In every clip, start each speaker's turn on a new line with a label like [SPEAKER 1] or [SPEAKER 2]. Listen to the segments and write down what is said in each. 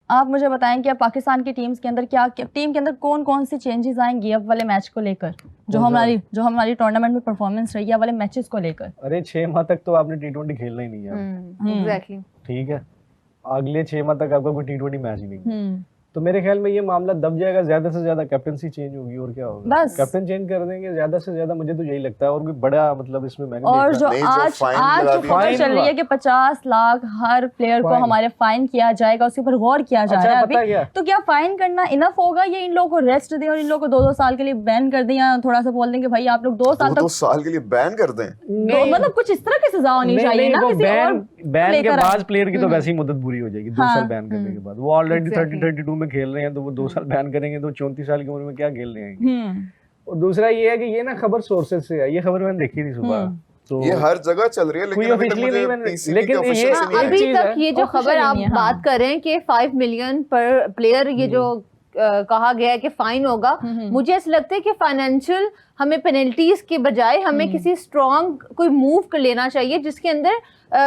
[SPEAKER 1] आप मुझे बताएं कि अब पाकिस्तान की टीम के अंदर कौन कौन सी चेंजेस आएंगी अब वाले मैच को लेकर, जो हमारी टूर्नामेंट में परफॉर्मेंस रही है वाले मैचेस को लेकर?
[SPEAKER 2] अरे 6 माह तक तो आपने T20 खेलना ही नहीं है।
[SPEAKER 3] एग्जैक्टली।
[SPEAKER 2] ठीक है, अगले 6 माह तक आपका कोई T20 मैच ही नहीं है। तो मेरे ख्याल में ये मामला दब जाएगा, ज्यादा से ज्यादा कैप्टनसी चेंज होगी और क्या होगा,
[SPEAKER 1] बस
[SPEAKER 2] कैप्टन चेंज कर देंगे ज्यादा से ज्यादा, मुझे तो यही लगता है। और कोई बड़ा मतलब इसमें मैंने
[SPEAKER 1] और
[SPEAKER 2] देखा
[SPEAKER 1] जो आज जो खबर चल रही है कि 50 लाख हर प्लेयर को हमारे फाइन किया जाएगा, उसके ऊपर गौर किया जा रहा है अभी। तो क्या फाइन करना इनफ होगा या इन लोगों को रेस्ट दें और इन लोगों को 2-2 साल के लिए बैन कर दें, या थोड़ा सा बोल दें कि भाई आप लोग 2 साल
[SPEAKER 4] के लिए बैन कर दें?
[SPEAKER 1] मतलब कुछ इस तरह की सजा होनी चाहिए ना किसी और
[SPEAKER 2] बैन के बाद प्लेयर की तो वैसी मुद्दत पूरी हो जाएगी 2 साल बैन करने के बाद। वो ऑलरेडी 30-32 में खेल रहे हैं, तो वो 2 साल बैन करेंगे तो 34 साल की उम्र में क्या खेल रहे हैं। और दूसरा ये है कि ये ना खबर सोर्सेज से है, ये 5 मैंने देखी थी सुबह, तो
[SPEAKER 4] ये हर जगह चल रही है, लेकिन अभी तक मुझे लेकिन
[SPEAKER 3] अभी तक ये जो खबर आप बात कर रहे हैं कि 5 मिलियन पर प्लेयर ये जो कहा गया है कि फाइन होगा, मुझे ऐसा लगता है कि फाइनेंशियल हमें पेनल्टीज के बजाय हमें किसी स्ट्रॉन्ग कोई मूव लेना चाहिए जिसके अंदर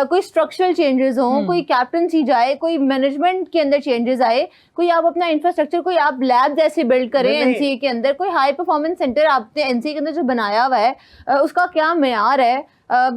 [SPEAKER 3] कोई स्ट्रक्चरल चेंजेस हों, कोई कैप्टनसी जाए, कोई मैनेजमेंट के अंदर चेंजेस आए, कोई आप अपना इंफ्रास्ट्रक्चर, कोई आप लैब जैसे बिल्ड करें एनसीए के अंदर, कोई हाई परफॉर्मेंस सेंटर आपने एनसीए के अंदर जो बनाया हुआ है उसका क्या मेयार है,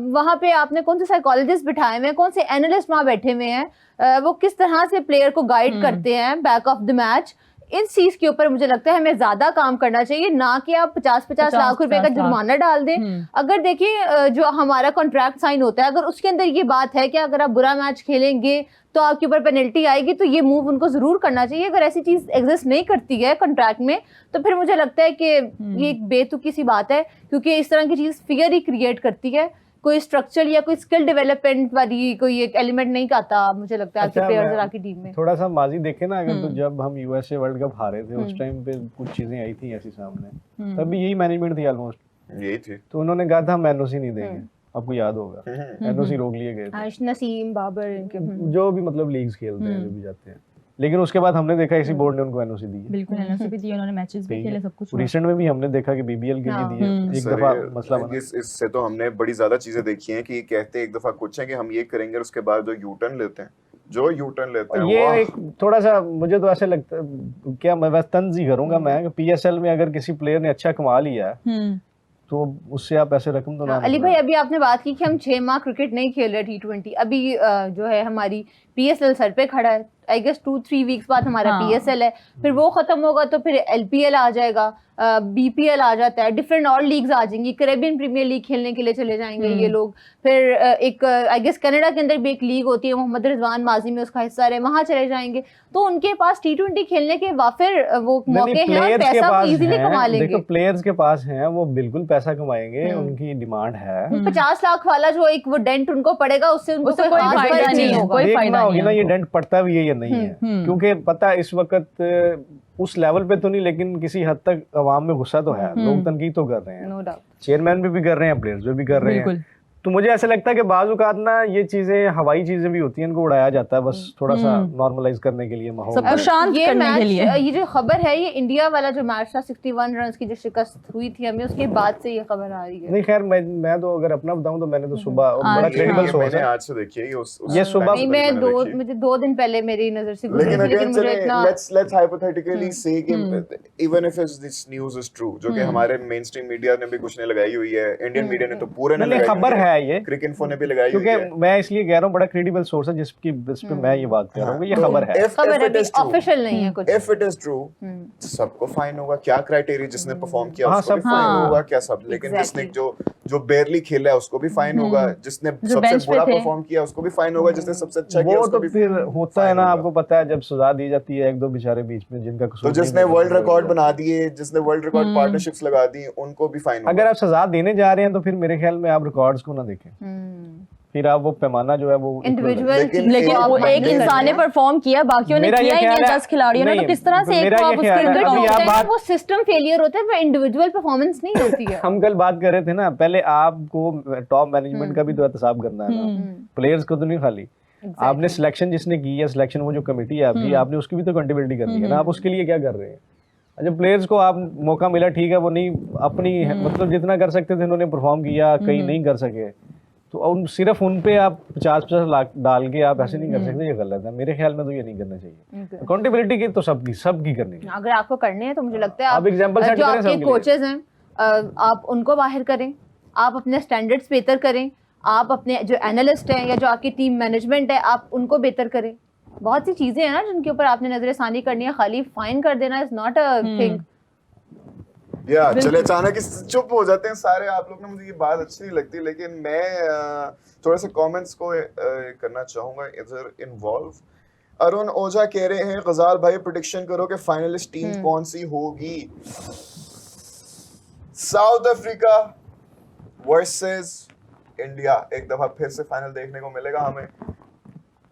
[SPEAKER 3] वहाँ पे आपने कौन से साइकोलॉजिस्ट बिठाए हुए हैं, कौन से एनालिस्ट वहाँ बैठे हुए हैं, वो किस तरह से प्लेयर को गाइड करते हैं बैक ऑफ द मैच। इस चीज के ऊपर मुझे लगता है हमें ज्यादा काम करना चाहिए, ना कि आप 50-50 लाख रुपए का जुर्माना डाल दें। अगर देखिए जो हमारा कॉन्ट्रैक्ट साइन होता है, अगर उसके अंदर ये बात है कि अगर आप बुरा मैच खेलेंगे तो आपके ऊपर पेनल्टी आएगी, तो ये मूव उनको जरूर करना चाहिए। अगर ऐसी चीज एग्जिस्ट नहीं करती है कॉन्ट्रैक्ट में, तो फिर मुझे लगता है कि ये एक बेतुकी सी बात है, क्योंकि इस तरह की चीज फियर ही क्रिएट करती है। कोई स्ट्रक्चर या कोई स्किल डेवलपमेंट वाली कोई एक एलिमेंट नहीं आता मुझे लगता है आपके प्लेयर्स आपकी टीम में।
[SPEAKER 2] थोड़ा सा माजी देखे ना, अगर तो जब हम यूएसए वर्ल्ड कप हारे थे उस टाइम पे कुछ चीजें आई थी ऐसी सामने, तब भी यही मैनेजमेंट थी, ऑलमोस्ट यही थी। तो उन्होंने कहा था हम एनओसी नहीं देंगे, आपको याद होगा, एनओसी रोक लिए गए थे।
[SPEAKER 3] नसीम बाबर इनके
[SPEAKER 2] जो भी मतलब लीग्स खेलते हैं, जो भी जाते हैं, लेकिन उसके बाद हमने देखा इसी बोर्ड ने उनको एनओसी दी है।
[SPEAKER 1] बिल्कुल एनओसी भी दी, उन्होंने मैचेस भी खेले, सब कुछ।
[SPEAKER 2] रिसेंट में भी हमने देखा कि बीबीएल के लिए दिए, एक दफा मसला बना।
[SPEAKER 4] इससे तो हमने बड़ी ज्यादा चीजें देखी हैं कि कहते हैं एक दफा कुछ है कि हम ये करेंगे, उसके बाद जो यू टर्न लेते हैं
[SPEAKER 2] ये एक थोड़ा सा मुझे तो ऐसे लगता है, क्या मैं बस तंज ही करूंगा मैं कि पीएसएल में अगर किसी प्लेयर ने अच्छा कमा लिया तो उससे आप ऐसे रकम तो ना।
[SPEAKER 3] अली भाई अभी आपने बात की कि हम 6 माह क्रिकेट नहीं खेल रहे T20, अभी जो है हमारी पीएसएल सर पे खड़ा है, आई गेस 2-3 वीक्स बाद हमारा पीएसएल है, फिर वो खत्म होगा तो फिर एलपीएल आ जाएगा, बीपीएल आ जाता है, डिफरेंट और लीग्स आ जाएंगी, कैरेबियन प्रीमियर लीग खेलने के लिए चले जाएंगे ये लोग, फिर एक आई गेस कनाडा के अंदर भी एक लीग होती है, मोहम्मद रिजवान माजी में उसका हिस्सा रहे, वहां चले जाएंगे, तो उनके पास T20 खेलने के वाफिर वो मौके हैं और पैसा वो इजीली कमा लेंगे।
[SPEAKER 2] देखो प्लेयर्स के पास हैं, वो बिल्कुल पैसा कमाएंगे, उनकी डिमांड है।
[SPEAKER 3] 50 लाख वाला जो एक वो डेंट उनको पड़ेगा, उससे उनको कोई फायदा नहीं होगा,
[SPEAKER 1] कोई फायदा नहीं
[SPEAKER 2] होगा। ये डेंट पड़ता भी है या नहीं है, क्योंकि पता है इस वक्त उस लेवल पे तो नहीं, लेकिन किसी हद तक अवाम में गुस्सा तो है, लोग तनकीद तो कर रहे हैं,
[SPEAKER 3] नो डाउट,
[SPEAKER 2] चेयरमैन भी कर रहे हैं, प्लेयर्स भी कर रहे हैं। तो मुझे ऐसा लगता है कि बाज़ औक़ात ना ये चीजें हवाई चीजें भी होती हैं, इनको उड़ाया जाता है बस थोड़ा सा नॉर्मलाइज करने के लिए, माहौल
[SPEAKER 1] सबको शांत करने के लिए।
[SPEAKER 3] ये जो खबर है, ये इंडिया वाला जो मैच था 61 रन्स की जो शिकस्त हुई थी हमें, उसके बाद से ये खबर आ रही है।
[SPEAKER 2] नहीं खैर मैं तो अगर अपना बताऊं तो मैंने तो सुबह बड़ा क्रेडिबल सोर्स है,
[SPEAKER 4] आज से देखिए
[SPEAKER 2] ये सुबह
[SPEAKER 3] मुझे 2 दिन पहले मेरी नजर से गुजरी, लेकिन मुझे इतना
[SPEAKER 4] लेट्स हाइपोथेटिकली से कि even if this news is true, जो कि हमारे मेन स्ट्रीम मीडिया ने भी कुछ ने लगाई हुई है, इंडियन मीडिया ने तो पूरे ने लगाई,
[SPEAKER 2] खबर है ये
[SPEAKER 4] क्रिकइन्फो भी लगाई,
[SPEAKER 2] क्योंकि मैं इसलिए कह रहा हूँ बड़ा क्रेडिबल सोर्स है जिस पे मैं ये बात कर रहा हूँ, ये खबर है,
[SPEAKER 3] ऑफिशियल नहीं है कुछ।
[SPEAKER 4] इफ इट इज ट्रू सबको फाइन होगा, क्या क्राइटेरिया, जिसने परफॉर्म किया उसको भी फाइन होगा, क्या सब, लेकिन जिसने जो बेयरली खेला है उसको भी फाइन होगा, जिसने सबसे बुरा परफॉर्म किया उसको भी फाइन होगा, जिसने सबसे अच्छा किया उसको भी।
[SPEAKER 2] फिर होता है ना, आपको पता है जब सजा दी जाती है 1-2 बेचारे बीच में जिनका कसूर,
[SPEAKER 4] तो जिसने वर्ल्ड रिकॉर्ड बना दिए, जिसने वर्ल्ड रिकॉर्ड पार्टनरशिप्स लगा दी, उनको भी फाइन होगा।
[SPEAKER 2] अगर आप सजा देने जा रहे हैं तो फिर मेरे ख्याल में आप रिकॉर्ड्स को ना देखें, फिर आप वो पैमाना जो है वो
[SPEAKER 3] इंडिविजुअल,
[SPEAKER 1] लेकिन वो एक इंसान ने परफॉर्म किया, बाकियों ने किया ही नहीं, 10 खिलाड़ियों ने, तो किस तरह से एक को आप उसके
[SPEAKER 3] वो सिस्टम फेलियर होता है, वो इंडिविजुअल परफॉर्मेंस नहीं होती है।
[SPEAKER 2] हम कल बात कर रहे थे ना, पहले आपको टॉप मैनेजमेंट का भी तो एहतसाब करना है ना, प्लेयर्स को तो नहीं खाली, आपने सिलेक्शन जिसने की है, सिलेक्शन वो जो कमेटी है आपकी, आपने उसकी भी तो कंट्रीब्यूटी करनी है ना, आप उसके लिए क्या कर रहे हैं? अच्छा प्लेयर्स को आप मौका मिला, ठीक है, वो नहीं अपनी मतलब जितना कर सकते थे उन्होंने परफॉर्म किया, कई नहीं कर सके, तो उन सिर्फ उन पे आप 50-50 लाख डाल के आप ऐसे नहीं कर सकते, ये गलत है मेरे ख्याल में। तो ये नहीं करना चाहिए। अकाउंटेबिलिटी की तो सबकी करनी है।
[SPEAKER 3] अगर आपको करनी है तो मुझे लगता है
[SPEAKER 2] आप एग्जांपल सेट
[SPEAKER 3] जो
[SPEAKER 2] करें
[SPEAKER 3] आपके कोचेस हैं आप उनको बाहर करें, आप अपने स्टैंडर्ड्स बेहतर करें, आप अपने जो एनालिस्ट हैं या जो आपकी टीम मैनेजमेंट है आप उनको बेहतर करें। बहुत सी चीजें हैं ना जिनके ऊपर आपने नजरसानी करनी है, खाली फाइन कर देना इज नॉट अ थिंग।
[SPEAKER 4] चले अचानक चुप हो जाते हैं सारे आप लोग ना, मुझे ये बात अच्छी नहीं लगती, लेकिन मैं थोड़ा सा कमेंट्स को करना चाहूंगा इधर इन्वॉल्व। अरुण ओझा कह रहे हैं गजाल भाई प्रेडिक्शन करो कि फाइनलिस्ट टीम कौन सी होगी। साउथ अफ्रीका वर्सेस इंडिया, एक दफा फिर से फाइनल देखने को मिलेगा हमें,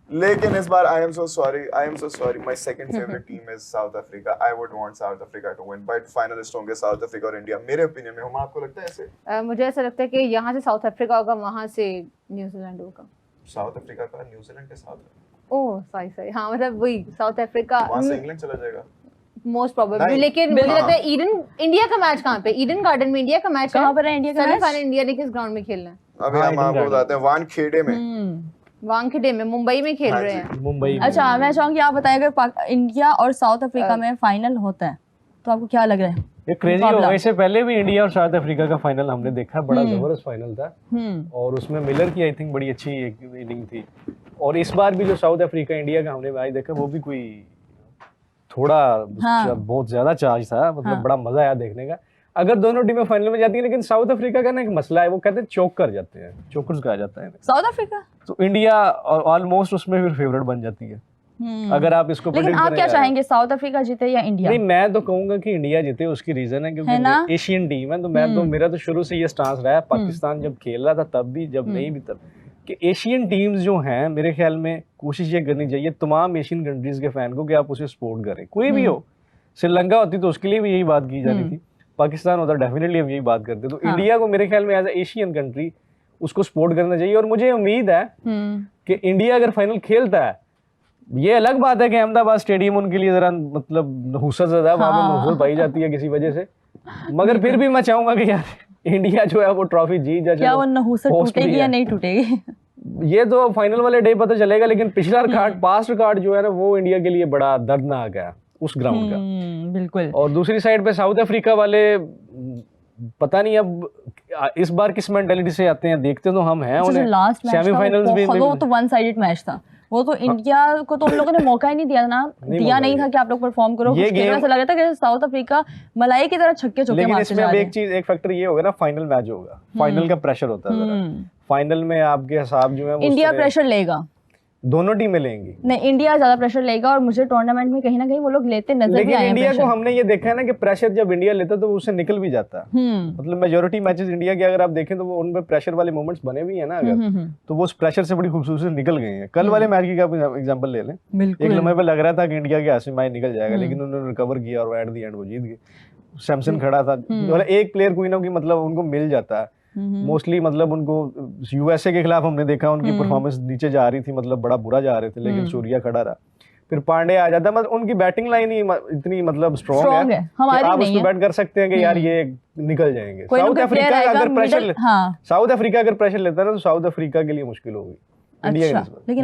[SPEAKER 4] लेकिन इस बार I am so sorry my second favourite team is South Africa. I would want South Africa to win, but finalist होंगे साउथ अफ्रीका और इंडिया मेरे ओपिनियन में। हम आपको लगता है ऐसे?
[SPEAKER 3] मुझे ऐसा लगता है कि यहाँ से साउथ अफ्रीका होगा, वहाँ से न्यूजीलैंड होगा।
[SPEAKER 4] साउथ अफ्रीका का न्यूजीलैंड के साथ?
[SPEAKER 3] ओह सही हाँ, मतलब वही साउथ अफ्रीका
[SPEAKER 4] वहाँ से इंग्लैंड चला जाएगा
[SPEAKER 3] मोस्ट प्रोबेबली। लेकिन मुझे लगता है ईडन इंडिया का मैच कहाँ पे, ईडन गार्डन में इंडिया का मैच
[SPEAKER 1] कहाँ पर है? इंडिया का
[SPEAKER 3] सेमीफाइनल इंडिया ने किस ग्राउंड में खेलना है?
[SPEAKER 4] अभी हम आपको बताते हैं, वानखेड़े में।
[SPEAKER 3] वानखेड़े में, मुंबई में खेल रहे हैं।
[SPEAKER 2] मुंबई।
[SPEAKER 1] अच्छा मैं चाहूंगी आप बताइए अगर इंडिया और साउथ अफ्रीका में फाइनल होता है तो आपको क्या लग रहा है?
[SPEAKER 2] ये क्रेजी हो, इससे पहले भी इंडिया और साउथ अफ्रीका का फाइनल हमने देखा, बड़ा जबरदस्त फाइनल था और उसमें मिलर की आई थिंक बड़ी अच्छी इनिंग थी। और इस बार भी जो साउथ अफ्रीका इंडिया का हमने मैच देखा वो भी कोई थोड़ा बहुत ज्यादा चार्ज था, मतलब बड़ा मजा आया देखने का। अगर दोनों टीमें फाइनल में जाती हैं, लेकिन साउथ अफ्रीका का ना एक मसला है, वो कहते हैं चोक कर जाते हैं, चोकर्स कहा जाता है
[SPEAKER 1] साउथ अफ्रीका।
[SPEAKER 2] तो इंडिया ऑलमोस्ट उसमें फिर फेवरेट बन जाती है। अगर आप इसको
[SPEAKER 1] लेकिन आप क्या चाहेंगे, साउथ अफ्रीका जीते या इंडिया?
[SPEAKER 2] नहीं, मैं तो कहूंगा कि इंडिया जीते। उसकी रीजन है क्योंकि एशियन टीम है, तो मैं तो मेरा तो शुरू से ये स्टांस रहा है, पाकिस्तान जब खेल रहा था तब भी, जब नहीं भी तब, कि एशियन टीम्स जो हैं मेरे ख्याल में कोशिश ये करनी चाहिए तमाम एशियन कंट्रीज के फैन को कि आप उसे सपोर्ट करें, कोई भी हो। श्रीलंका होती तो उसके लिए भी यही बात की जा रही थी, पाकिस्तान होता डेफिनेटली हम यही बात करते। तो इंडिया को मेरे ख्याल में एज ए एशियन कंट्री उसको सपोर्ट करना चाहिए। और मुझे उम्मीद है कि इंडिया अगर फाइनल खेलता है, ये अलग बात है कि अहमदाबाद स्टेडियम उनके लिए जरा मतलब नहुसत ज़्यादा है, वहाँ पे नहुसत पाई जाती है किसी वजह से, मगर फिर भी मैं चाहूंगा कि यार इंडिया जो है वो ट्रॉफी जीत जाए।
[SPEAKER 1] क्या वो नहुसत टूटेगी या नहीं टूटेगी
[SPEAKER 2] ये तो फाइनल वाले डे पता चलेगा, लेकिन पिछला रिकॉर्ड, पास्ट रिकॉर्ड जो है ना वो इंडिया के लिए बड़ा दर्दनाक है उस ग्राउंड का।
[SPEAKER 1] बिल्कुल।
[SPEAKER 2] और दूसरी साइड पे साउथ अफ्रीका वाले पता नहीं अब इस बार किस मेंटालिटी से आते हैं, देखते तो हम हैं उन्हें सेमीफाइनल्स भी,
[SPEAKER 1] वो तो वन साइडेड मैच था, वो तो इंडिया को तो उन लोगों ने मौका ही नहीं दिया ना, दिया नहीं था कि आप लोग परफॉर्म करो। कुछ खेलने से लग रहा था कि साउथ अफ्रीका मलाई की तरह छक्के चौके मारते जा रहे हैं।
[SPEAKER 2] एक चीज, एक फैक्टर ये होगा ना, फाइनल मैच होगा, फाइनल का प्रेशर होता है, फाइनल में आपके हिसाब जो है
[SPEAKER 1] इंडिया प्रेशर लेगा,
[SPEAKER 2] दोनों टीमें लेंगी।
[SPEAKER 1] नहीं, इंडिया ज्यादा प्रेशर लेगा और मुझे टूर्नामेंट में कहीं ना कहीं वो लोग लेते नजर भी आए हैं।
[SPEAKER 2] इंडिया को हमने ये देखा है ना कि प्रेशर जब इंडिया लेता तो उससे निकल भी जाता है। मतलब मेजोरिटी मैचेस इंडिया के अगर आप देखें तो वो उनमें प्रेशर वाले मोमेंट्स बने भी है ना, अगर तो वो उस प्रेशर से बड़ी खूबसूरती से निकल गए हैं। कल वाले मैच की आप एग्जांपल ले लें, एक लम्हे पे लग रहा था कि इंडिया के हाथ से मैच निकल जाएगा, लेकिन उन्होंने रिकवर किया और एट द एंड वो जीत गए। सैमसन खड़ा था, एक प्लेयर कोई ना कोई मतलब उनको मिल जाता है मोस्टली। मतलब उनको यूएसए के खिलाफ हमने देखा उनकी परफॉर्मेंस नीचे जा रही थी, मतलब बड़ा बुरा जा रहे थे, लेकिन सूर्या खड़ा रहा, फिर पांडे आ जाता। मतलब उनकी बैटिंग लाइन ही इतनी मतलब स्ट्रॉन्ग है कि आप उसको बैट कर सकते हैं कि यार ये निकल जाएंगे। साउथ अफ्रीका अगर प्रेशर लेता है ना, तो साउथ अफ्रीका के लिए मुश्किल होगी इंडिया के।